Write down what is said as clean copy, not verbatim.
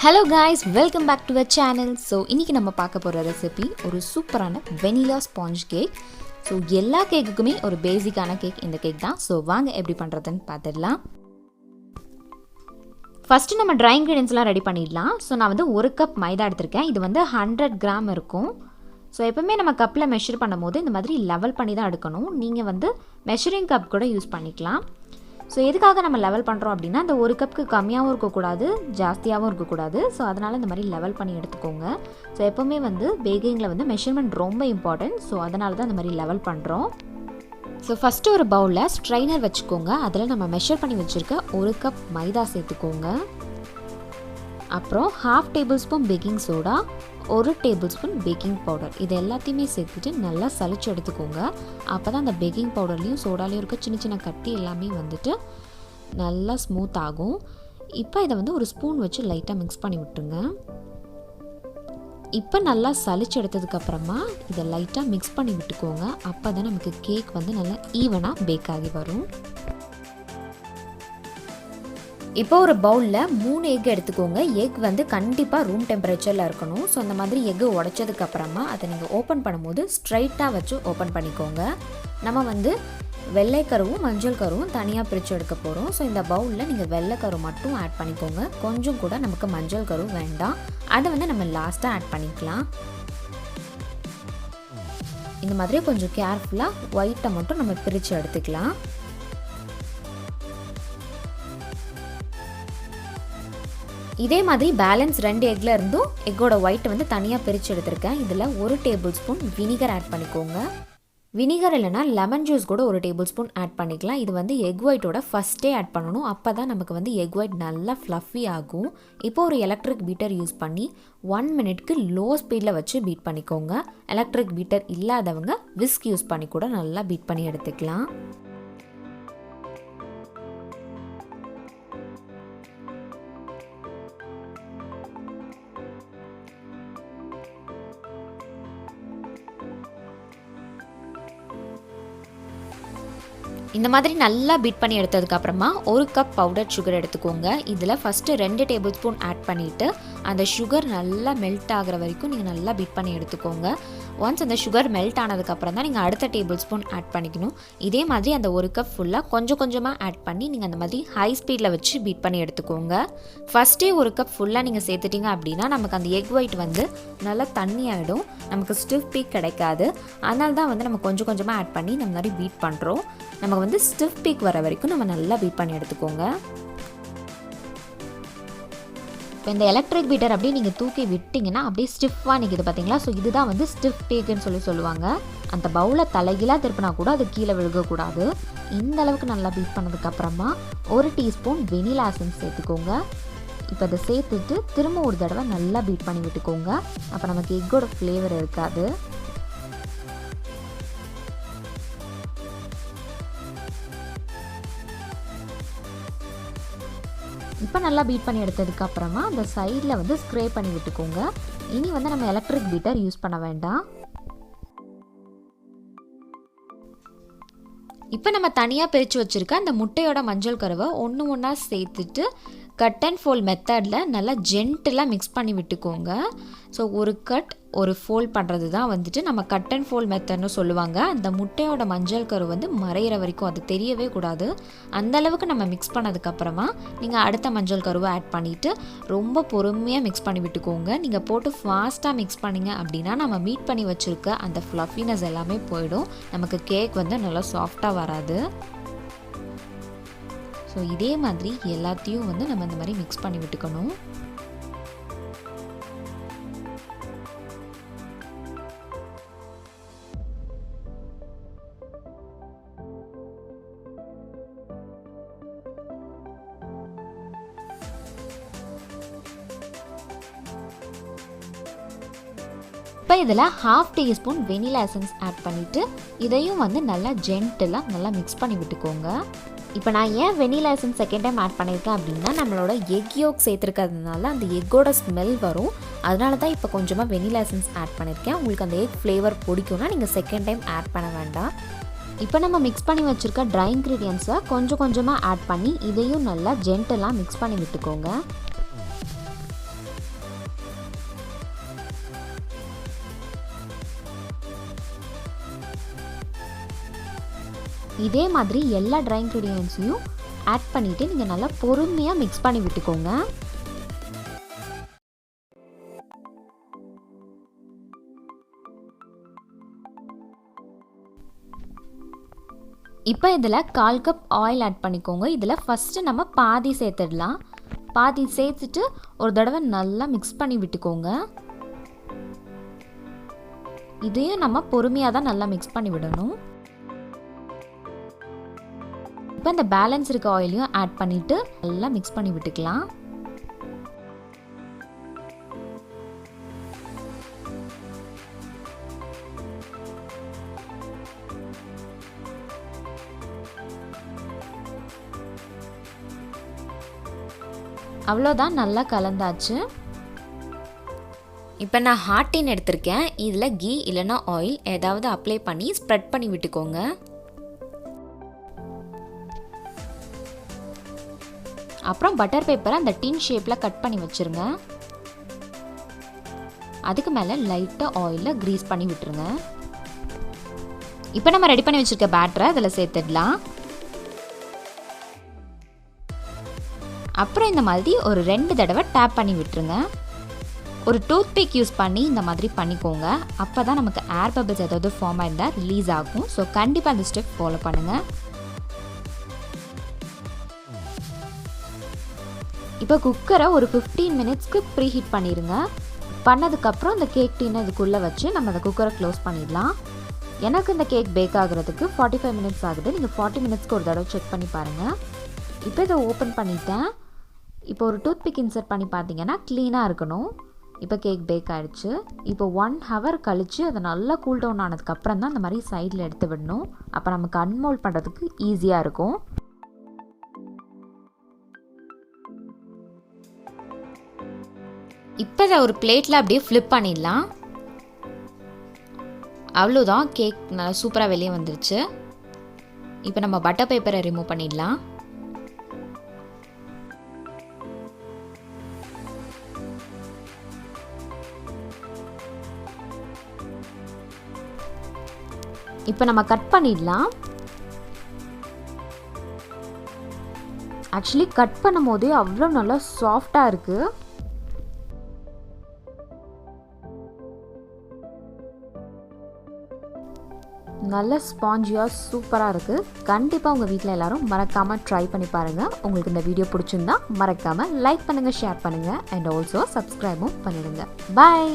Hello guys, welcome back to our channel. So இன்னைக்கு நம்ம பார்க்க போற ரெசிபி ஒரு சூப்பரான வெனிலா ஸ்பாஞ்ச் கேக். ஸோ எல்லா கேக்குக்குமே ஒரு பேசிக்கான கேக் இந்த கேக் தான். ஸோ வாங்க எப்படி பண்ணுறதுன்னு பார்த்துடலாம். ஃபஸ்ட்டு நம்ம ட்ரை இன்க்ரீடியன்ஸ்லாம் ரெடி பண்ணிடலாம். ஸோ நான் வந்து 1 கப் மைதா எடுத்திருக்கேன். இது வந்து 100 கிராம் இருக்கும். ஸோ எப்போவுமே நம்ம கப்பில் மெஷர் பண்ணும்போது இந்த மாதிரி லெவல் பண்ணி தான் எடுக்கணும். நீங்கள் வந்து மெஷரிங் கப் கூட யூஸ் பண்ணிக்கலாம். ஸோ எதுக்காக நம்ம லெவல் பண்ணுறோம் அப்படின்னா அந்த 1 கப்புக்கு கம்மியாகவும் இருக்கக்கூடாது, ஜாஸ்தியாகவும் இருக்கக்கூடாது. ஸோ அதனால் இந்த மாதிரி லெவல் பண்ணி எடுத்துக்கோங்க. ஸோ எப்போவுமே வந்து பேக்கிங்கில் வந்து மெஷர்மெண்ட் ரொம்ப இம்பார்ட்டன்ட். ஸோ அதனால தான் இந்த மாதிரி லெவல் பண்ணுறோம். ஸோ ஃபஸ்ட்டு ஒரு பவுலில் ஸ்ட்ரைனர் வச்சுக்கோங்க. அதில் நம்ம மெஷர் பண்ணி வச்சுருக்க 1 கப் மைதா சேர்த்துக்கோங்க. அப்புறம் 1/2 table spoon baking soda, 1 table spoon baking powder, இது எல்லாத்தையுமே சேர்த்துட்டு நல்லா சளிச்சு எடுத்துக்கோங்க. அப்போ தான் அந்த பேக்கிங் பவுடர்லேயும் சோடாலேயும் இருக்க சின்ன சின்ன கட்டி எல்லாமே வந்துட்டு நல்லா ஸ்மூத் ஆகும். இப்போ இதை வந்து ஒரு ஸ்பூன் வச்சு லைட்டாக மிக்ஸ் பண்ணி விட்டுருங்க. இப்போ நல்லா சளிச்சு எடுத்ததுக்கப்புறமா இதை லைட்டாக மிக்ஸ் பண்ணி விட்டுக்கோங்க. அப்போ தான் நமக்கு கேக் வந்து நல்லா ஈவனாக பேக் ஆகி வரும். இப்போ ஒரு பவுலில் 3 எக் எடுத்துக்கோங்க. எக் வந்து கண்டிப்பாக ரூம் டெம்பரேச்சரில் இருக்கணும். ஸோ அந்த மாதிரி எக்கு உடைச்சதுக்கப்புறமா அதை நீங்கள் ஓப்பன் பண்ணும்போது ஸ்ட்ரைட்டாக வச்சு ஓப்பன் பண்ணிக்கோங்க. நம்ம வந்து வெள்ளைக்கருவும் மஞ்சள் கருவும் தனியாக பிரித்து எடுக்க போகிறோம். ஸோ இந்த பவுலில் நீங்கள் வெள்ளைக்கரு மட்டும் ஆட் பண்ணிக்கோங்க. கொஞ்சம் கூட நமக்கு மஞ்சள் கரு வேண்டாம். அதை வந்து நம்ம லாஸ்ட்டாக ஆட் பண்ணிக்கலாம். இந்த மாதிரி கொஞ்சம் கேர்ஃபுல்லாக ஒயிட்டை மட்டும் நம்ம பிரித்து எடுத்துக்கலாம். இதே மாதிரி பேலன்ஸ் 2 எக்கில் இருந்தும் எக்கோட ஒயிட்டை வந்து தனியாக பிரித்து எடுத்திருக்கேன். இதில் 1 டேபிள் ஸ்பூன் வினிகர் ஆட் பண்ணிக்கோங்க. வினிகர் இல்லைனா லெமன் ஜூஸ் கூட 1 டேபிள் ஸ்பூன் ஆட் பண்ணிக்கலாம். இது வந்து எக் ஒயிட்டோட ஃபஸ்ட்டே ஆட் பண்ணணும். அப்போ தான் நமக்கு வந்து எக் ஒயிட் நல்லா ஃப்ளஃபி ஆகும். இப்போ ஒரு எலக்ட்ரிக் பீட்டர் யூஸ் பண்ணி 1 மினிட்க்கு லோ ஸ்பீடில் வச்சு பீட் பண்ணிக்கோங்க. எலக்ட்ரிக் பீட்டர் இல்லாதவங்க விஸ்க் யூஸ் பண்ணி கூட நல்லா பீட் பண்ணி எடுத்துக்கலாம். இந்த மாதிரி நல்லா பீட் பண்ணி எடுத்ததுக்கப்புறமா 1 கப் பவுடர் சுகர் எடுத்துக்கோங்க. இதில் ஃபஸ்ட்டு 2 டேபிள் ஸ்பூன் ஆட் பண்ணிவிட்டு அந்த சுகர் நல்லா மெல்ட் ஆகிற வரைக்கும் நீங்கள் நல்லா பீட் பண்ணி எடுத்துக்கோங்க. ஒன்ஸ் அந்த சுகர் மெல்ட் ஆனதுக்கப்புறம் தான் நீங்கள் அடுத்த டேபிள் ஸ்பூன் ஆட் பண்ணிக்கணும். இதே மாதிரி அந்த 1 கப் ஃபுல்லாக கொஞ்சம் கொஞ்சமாக ஆட் பண்ணி நீங்கள் அந்த மாதிரி ஹை ஸ்பீடில் வச்சு பீட் பண்ணி எடுத்துக்கோங்க. ஃபஸ்ட்டே 1 கப் ஃபுல்லாக நீங்கள் சேர்த்துட்டிங்க அப்படின்னா நமக்கு அந்த எக் ஒயிட் வந்து நல்லா தண்ணி ஆகிடும், நமக்கு ஸ்டிஃப் பீக் கிடைக்காது. அதனால தான் வந்து நம்ம கொஞ்சம் கொஞ்சமாக ஆட் பண்ணி இந்த மாதிரி பீட் பண்ணுறோம். நமக்கு வந்து ஸ்டிஃப் பீக் வர வரைக்கும் நம்ம நல்லா பீட் பண்ணி எடுத்துக்கோங்க. இப்போ இந்த எலக்ட்ரிக் பீட்டர் அப்படியே நீங்கள் தூக்கி விட்டிங்கன்னா அப்படியே ஸ்டிஃபாக நிற்கிது பார்த்தீங்களா? ஸோ இதுதான் வந்து ஸ்டிஃப் பீக்குன்னு சொல்லுவாங்க. அந்த பவுலை தலைகீழாக திருப்பினா கூட அது கீழே விழுகக்கூடாது. இந்த அளவுக்கு நல்லா பீட் பண்ணதுக்கப்புறமா 1 டீஸ்பூன் வெனிலா எசன்ஸ் சேர்த்துக்கோங்க. இப்போ அதை சேர்த்துட்டு திரும்ப ஒரு தடவை நல்லா பீட் பண்ணி விட்டுக்கோங்க. அப்போ நமக்கு எக்கோட ஃப்ளேவர் இருக்காது. இப்போ நல்லா பீட் பண்ணி எடுத்ததுக்கப்புறமா அந்த சைடில் வந்து ஸ்ப்ரே பண்ணி விட்டுக்கோங்க. இனி வந்து நம்ம எலக்ட்ரிக் பீட்டர் யூஸ் பண்ண வேண்டாம். இப்போ நம்ம தனியாக பிரித்து வச்சுருக்க அந்த முட்டையோட மஞ்சள் கருவை ஒன்றா சேர்த்துட்டு கட் அண்ட் ஃபோல்ட் மெத்தடில் நல்லா ஜென்டிலாக மிக்ஸ் பண்ணி விட்டுக்கோங்க. ஸோ ஒரு கட் ஒரு ஃபோல்ட் பண்ணுறது தான் வந்துட்டு நம்ம கட் அண்ட் ஃபோல்ட் மெத்தட்னு சொல்லுவாங்க. அந்த முட்டையோட மஞ்சள் கரு வந்து மறையிற வரைக்கும் அது தெரியவே கூடாது. அந்தளவுக்கு நம்ம மிக்ஸ் பண்ணதுக்கப்புறமா நீங்கள் அடுத்த மஞ்சள் கருவை ஆட் பண்ணிவிட்டு ரொம்ப பொறுமையாக மிக்ஸ் பண்ணி விட்டுக்கோங்க. நீங்கள் போட்டு ஃபாஸ்ட்டாக மிக்ஸ் பண்ணிங்க அப்படின்னா நம்ம பீட் பண்ணி வச்சுருக்க அந்த ஃப்ளஃபினஸ் எல்லாமே போயிடும். நமக்கு கேக் வந்து நல்லா சாஃப்டாக வராது. ஸோ இதே மாதிரி எல்லாத்தையும் வந்து நம்ம இந்த மாதிரி மிக்ஸ் பண்ணி விட்டுக்கணும். இப்போ இதில் 1/2 டீஸ்பூன் வெனிலா எசன்ஸ் ஆட் பண்ணிவிட்டு இதையும் வந்து நல்லா ஜென்டிலாக நல்லா மிக்ஸ் பண்ணி விட்டுக்கோங்க. இப்போ நான் ஏன் vanilla essence second time add பண்ணியிருக்கேன் அப்படின்னா நம்மளோட எக் யோக் சேர்த்துருக்கிறதுனால அந்த எக்கோட ஸ்மெல் வரும். அதனால தான் இப்போ கொஞ்சமாக வெனிலா எசன்ஸ் ஆட் பண்ணியிருக்கேன். உங்களுக்கு அந்த எக் ஃப்ளேவர் பிடிக்கும்னா நீங்கள் செகண்ட் டைம் ஆட் பண்ண வேண்டாம். இப்போ நம்ம மிக்ஸ் பண்ணி வச்சுருக்க ட்ரை இன்க்ரீடியன்ஸை கொஞ்சம் கொஞ்சமாக ஆட் பண்ணி இதையும் நல்லா ஜென்டலாக மிக்ஸ் பண்ணி விட்டுக்கோங்க. இதே மாதிரி எல்லா ட்ரை இன்க்ரீடியன்ட்ஸையும் ஆட் பண்ணிவிட்டு நீங்கள் நல்லா பொறுமையாக மிக்ஸ் பண்ணி விட்டுக்கோங்க. இப்போ இதில் 1/4 கப் ஆயில் ஆட் பண்ணிக்கோங்க. இதில் ஃபஸ்ட்டு நம்ம பாதி சேர்த்துடலாம். பாதி சேர்த்துட்டு ஒரு தடவை நல்லா மிக்ஸ் பண்ணி விட்டுக்கோங்க. இதையும் நம்ம பொறுமையாக தான் நல்லா மிக்ஸ் பண்ணி விடணும். இப்போ இந்த பேலன்ஸ் இருக்க ஆயிலையும் ஆட் பண்ணிவிட்டு நல்லா மிக்ஸ் பண்ணி விட்டுக்கலாம். அவ்வளோதான், நல்லா கலந்தாச்சு. இப்போ நான் ஹாட் டின் எடுத்திருக்கேன். இதில் கீ இல்லைனா ஆயில் ஏதாவது அப்ளை பண்ணி ஸ்ப்ரெட் பண்ணி விட்டுக்கோங்க. அப்புறம் பட்டர் பேப்பரை அந்த டின் ஷேப்பில் கட் பண்ணி வச்சுருங்க. அதுக்கு மேலே லைட்டாக ஆயிலில் க்ரீஸ் பண்ணி விட்டுருங்க. இப்போ நம்ம ரெடி பண்ணி வச்சுருக்க பேட்டரை அதில் சேர்த்துடலாம். அப்புறம் இந்த மாதிரி ஒரு 2 தடவை டேப் பண்ணி விட்டுருங்க. ஒரு டூத் பிக் யூஸ் பண்ணி இந்த மாதிரி பண்ணிக்கோங்க. அப்போ தான் நமக்கு ஏர் பபிள்ஸ் ஏதாவது ஃபார்ம் ஆயிருந்தால் ரிலீஸ் ஆகும். ஸோ கண்டிப்பாக அந்த ஸ்டெப் ஃபாலோ பண்ணுங்கள். இப்போ குக்கரை ஒரு 15 மினிட்ஸ்க்கு ப்ரீ ஹீட் பண்ணிடுங்க. பண்ணதுக்கப்புறம் இந்த கேக் டீனை இதுக்குள்ளே வச்சு நம்ம அந்த குக்கரை க்ளோஸ் பண்ணிடலாம். எனக்கு இந்த கேக் பேக் ஆகுறதுக்கு 45 மினிட்ஸ் ஆகுது. நீங்கள் 40 மினிட்ஸ்க்கு ஒரு தடவை செக் பண்ணி பாருங்கள். இப்போ இதை ஓப்பன் பண்ணிட்டேன். இப்போ ஒரு டூத் பிக் இன்சர்ட் பண்ணி பார்த்தீங்கன்னா க்ளீனாக இருக்கணும். இப்போ கேக் பேக் ஆகிடுச்சு. இப்போ 1 ஹவர் கழித்து அதை நல்லா கூல் டவுன் ஆனதுக்கப்புறம் தான் அந்த மாதிரி சைடில் எடுத்து விடணும். அப்போ நமக்கு அன்மோல்ட் பண்ணுறதுக்கு ஈஸியாக இருக்கும். இப்போ இதை ஒரு பிளேட்டில் அப்படியே ஃப்ளிப் பண்ணிடலாம். அவ்வளோதான், கேக் நல்லா சூப்பராக வெளியே வந்துருச்சு. இப்போ நம்ம பட்டர் பேப்பரை ரிமூவ் பண்ணிடலாம். இப்போ நம்ம கட் பண்ணிடலாம். ஆக்சுவலி கட் பண்ணும் போதே அவ்வளோ நல்லா சாஃப்டாக இருக்குது. நல்ல ஸ்பாஞ்சியாக சூப்பராக இருக்குது. கண்டிப்பாக உங்கள் வீட்டில் எல்லோரும் மறக்காமல் ட்ரை பண்ணி பாருங்கள். உங்களுக்கு இந்த வீடியோ பிடிச்சிருந்தா மறக்காமல் லைக் பண்ணுங்கள், ஷேர் பண்ணுங்கள் அண்ட் ஆல்சோ சப்ஸ்கிரைபும் பண்ணிடுங்க. பாய்.